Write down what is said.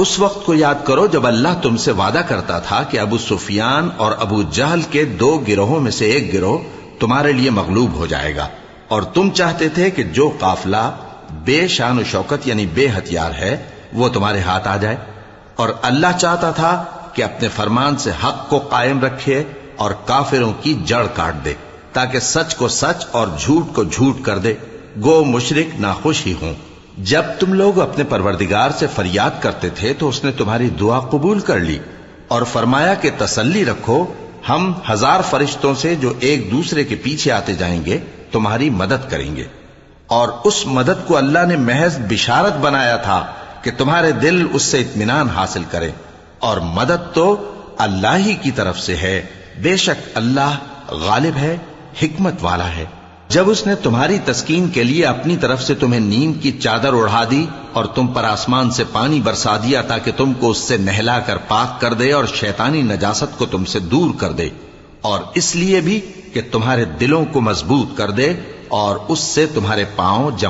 اس وقت کو یاد کرو جب اللہ تم سے وعدہ کرتا تھا کہ ابو سفیان اور ابو جہل کے 2 گروہوں میں سے ایک گروہ تمہارے لیے مغلوب ہو جائے گا، اور تم چاہتے تھے کہ جو قافلہ بے شان و شوکت یعنی بے ہتھیار ہے وہ تمہارے ہاتھ آ جائے، اور اللہ چاہتا تھا کہ اپنے فرمان سے حق کو قائم رکھے اور کافروں کی جڑ کاٹ دے، تاکہ سچ کو سچ اور جھوٹ کو جھوٹ کر دے، گو مشرک ناخوش ہی ہوں۔ جب تم لوگ اپنے پروردگار سے فریاد کرتے تھے تو اس نے تمہاری دعا قبول کر لی اور فرمایا کہ تسلی رکھو، ہم 1000 فرشتوں سے جو ایک دوسرے کے پیچھے آتے جائیں گے تمہاری مدد کریں گے، اور اس مدد کو اللہ نے محض بشارت بنایا تھا کہ تمہارے دل اس سے اطمینان حاصل کریں، اور مدد تو اللہ ہی کی طرف سے ہے، بے شک اللہ غالب ہے، حکمت والا ہے۔ جب اس نے تمہاری تسکین کے لیے اپنی طرف سے تمہیں نیند کی چادر اڑھا دی اور تم پر آسمان سے پانی برسا دیا تاکہ تم کو اس سے نہلا کر پاک کر دے اور شیطانی نجاست کو تم سے دور کر دے، اور اس لیے بھی کہ تمہارے دلوں کو مضبوط کر دے اور اس سے تمہارے پاؤں جمع